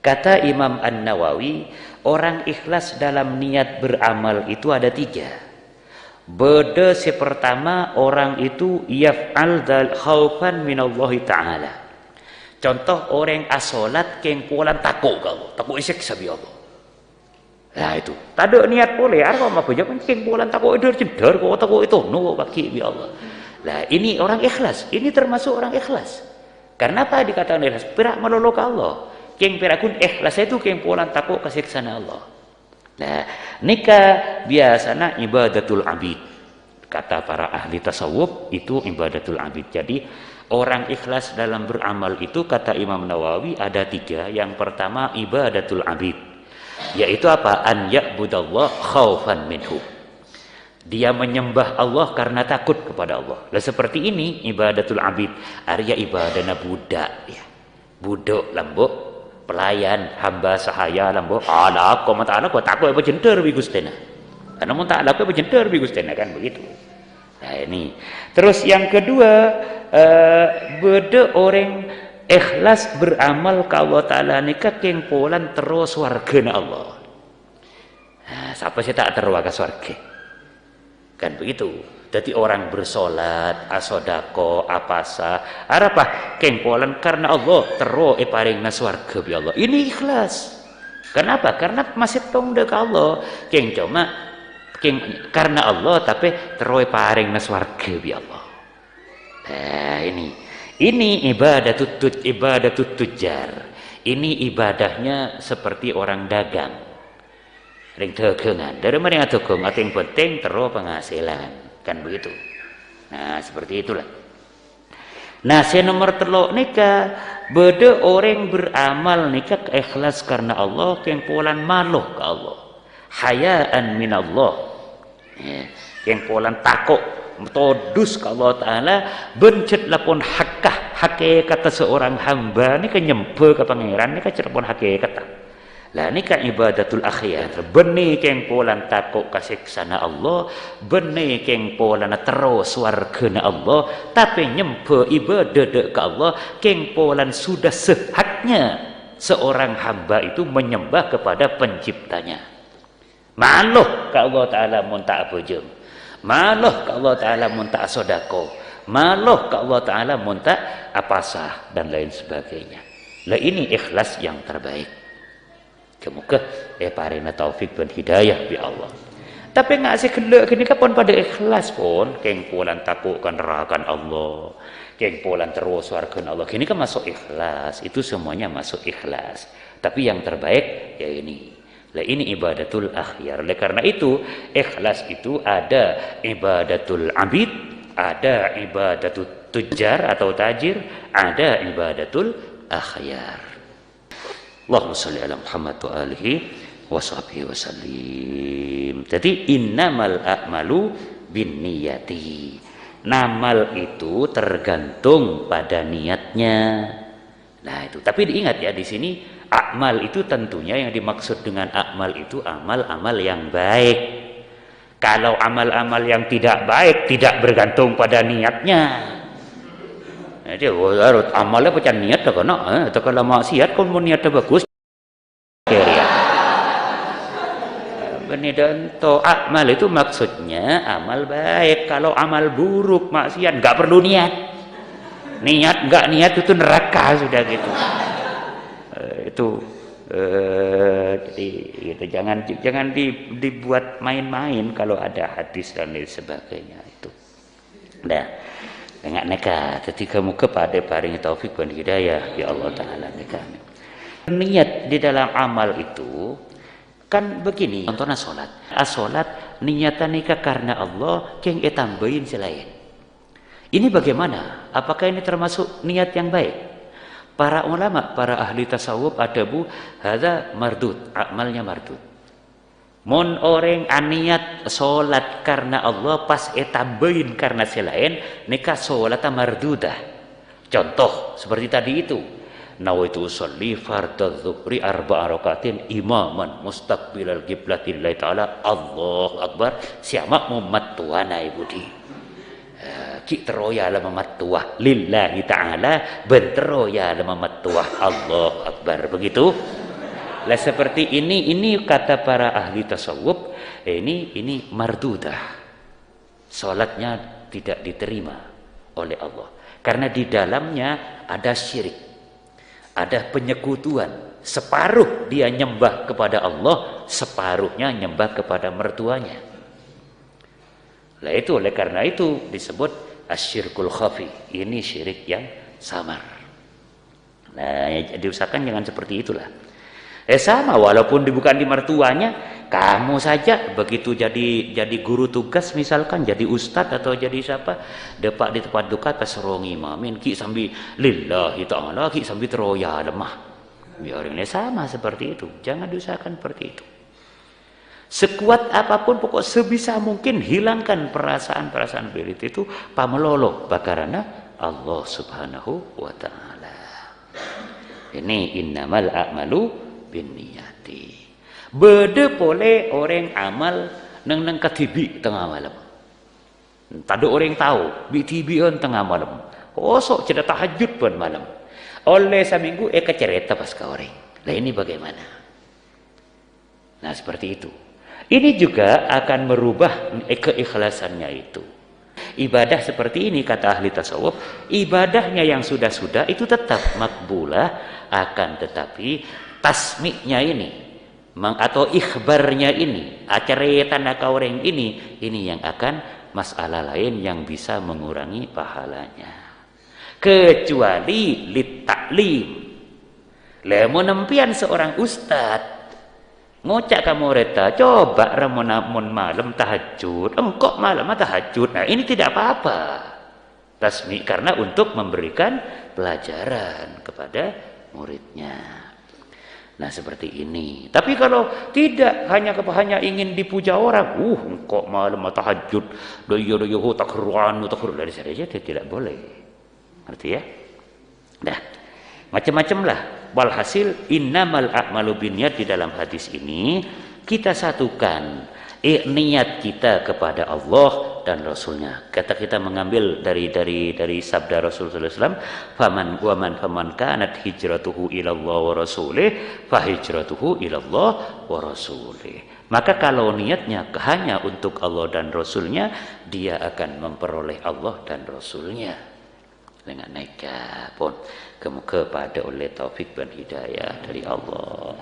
Kata Imam An-Nawawi, orang ikhlas dalam niat beramal itu ada 3. Beda si pertama, orang itu yaf'al dzal khaufan minallahi ta'ala. Contoh orang asolat keng polan takut kau, takut isiksa bi Allah. Nah itu, tak ada niat boleh. Arwah mah punya keng polan takut itu cedar kau takut itu no baki bi Allah. Nah ini orang ikhlas, ini termasuk orang ikhlas. Karena apa dikatakan ikhlas? Perak melolo ke Allah. Keng perakun ikhlas itu keng polan takut kasih kesana Allah. Nah, nikah biasanya ibadatul abid. Kata para ahli tasawuf itu ibadatul abid. Jadi orang ikhlas dalam beramal itu kata Imam Nawawi ada 3. Yang pertama ibadatul abid, yaitu apa? An ya'budallah khaufan minhu. Dia menyembah Allah karena takut kepada Allah. Lah seperti ini ibadatul abid. Arya ibadana budak ya. Budak lambok, pelayan, hamba sahaya lambok. Ala kau mata ala kau takut apa jenter bi Gustena. Karena mau tak laku apa jenter bi Gustena kan begitu. Nah ini. Terus yang kedua, beda orang ikhlas beramal ke Allah Ta'ala nikah keng polan terus wargana Allah. Nah, siapa sih tak terus ke surga? Kan begitu. Jadi orang bersolat, asodako, apasa, apa? Keng polan karena Allah terus paring na surga bi Allah. Ini ikhlas. Kenapa? Karena masih tongde ke Allah. Keng cuma karena Allah tapi terus paring na surga bi Allah. Nah ini ibadatut tujar. Ini ibadahnya seperti orang dagang. Ring dagangan. Dari mana yang dagang? Yang penting terus penghasilan. Kan begitu. Nah seperti itulah. Nah nomor 3 nikah. Beda orang beramal nikah ikhlas karena Allah yang polan maluh ke Allah. Hayaan minallah. Ya, yang polan takut todus ke Allah Ta'ala bencet lapon hakikat seorang hamba ni kan nyembah ke pangeran ni kan cerpon hakikat lah ni kan ibadatul akhyar benih keng polan takut kasih kesana Allah benih keng polan terus wargana Allah tapi nyembah ibadah ke Allah keng polan sudah sehaknya seorang hamba itu menyembah kepada penciptanya maluh ke Allah Ta'ala munta apa jem maluh ke Allah Ta'ala munta sodako maluh ke Allah Ta'ala munta apasah dan lain sebagainya. Lah ini ikhlas yang terbaik. Kemuka parina taufik dan hidayah bi Allah. Tapi ngasih kelak kini kapan pada ikhlas pun keng polan takutkan nerakan Allah keng polan terus wargan Allah kini kan masuk ikhlas. Itu semuanya masuk ikhlas. Tapi yang terbaik ya ini. Lah ini ibadatul akhyar. Oleh karena itu ikhlas itu ada ibadatul abid, ada ibadatul tujar atau tajir, ada ibadatul akhyar. Allahumma sholli ala Muhammad wa alihi wa sahbihi wasallim. Jadi innamal a'malu binniyati. Namal itu tergantung pada niatnya. Nah itu. Tapi diingat ya di sini akmal itu tentunya yang dimaksud dengan akmal itu amal-amal yang baik. Kalau amal-amal yang tidak baik tidak bergantung pada niatnya. Jadi harus amalnya macam niat tak kena. Atau kalau maksiat kon mau niatnya bagus. Benih dan to akmal itu maksudnya amal baik. Kalau amal buruk maksiat nggak perlu niat. Niat nggak niat itu neraka sudah gitu. Itu jadi gitu, jangan dibuat main-main kalau ada hadis dan lain sebagainya itu. Nah, enggak nekat ketika muka pada paring taufik dan hidayah ya Allah Ta'ala nekat. Niat di dalam amal itu kan begini, contohnya sholat. Sholat niatan nikah karena Allah keng tambahin selain. Ini bagaimana? Apakah ini termasuk niat yang baik? Para ulama, para ahli tasawuf adabu hadza mardud, amalnya mardud. Mon orang aniat solat karena Allah pas tambahin karena selain nikah solatnya mardudah. Contoh seperti tadi itu. Nawaitu usolli fardadz dzuhri arba'a rakaatin imaman mustaqbilal qiblatillahi ta'ala Allahu akbar siamak mumat tuana ibudi. Ki teroya lama matuah lillahi ta'ala bentero ya lama matuah Allah akbar begitu. Lah seperti ini kata para ahli tasawuf, ini mardudah. Salatnya tidak diterima oleh Allah karena di dalamnya ada syirik, ada penyekutuan. Separuh dia nyembah kepada Allah, separuhnya nyembah kepada mertuanya. Lah itu oleh karena itu disebut asyirkul khafi. Ini syirik yang samar. Nah, diusahakan jangan seperti itulah. Sama walaupun bukan di mertuanya, kamu saja begitu jadi guru tugas misalkan, jadi ustadz atau jadi siapa, depak di tempat duka pas rongi mamin ki sambil lillahi ta'ala ki sambil teroya lemah. Biar ini sama seperti itu. Jangan diusahakan seperti itu. Sekuat apapun pokok sebisa mungkin hilangkan perasaan-perasaan belit itu pamelolo bakarana Allah Subhanahu wa taala. Ini innamal a'malu binniyati. Beda boleh orang amal nang ketibi tengah malam. Tak ada orang tahu, bitibian tengah malam. Kosok cerita tahajud pun malam. Oleh seminggu kecerita pas ke orang. Nah ini bagaimana? Nah seperti itu. Ini juga akan merubah keikhlasannya itu. Ibadah seperti ini kata ahli tasawuf, ibadahnya yang sudah-sudah itu tetap makbulah, akan tetapi tasmiknya ini atau ikhbarnya ini, cerita orang ini yang akan masalah lain yang bisa mengurangi pahalanya. Kecuali litaklim. Lemo nempian seorang ustad ngocak kamu reta, coba ramun malam tahajud, engkau malam tahajud. Nah ini tidak apa-apa. Tasmi karena untuk memberikan pelajaran kepada muridnya. Nah seperti ini. Tapi kalau tidak hanya ingin dipuja orang, engkau malam tahajud, doyo takruan dari saja tidak boleh. Ngerti ya? Nah, macam-macam lah. Walhasil innamal a'malu binniyat di dalam hadis ini kita satukan niat kita kepada Allah dan Rasulnya. Kata kita mengambil dari sabda Rasulullah SAW, faman kanat hijratuhu ilallah wa rasulih, fahijratuhu ilallah wa rasulih. Maka kalau niatnya hanya untuk Allah dan Rasulnya, dia akan memperoleh Allah dan Rasulnya dengan naiknya pun kepada oleh taufik dan hidayah dari Allah.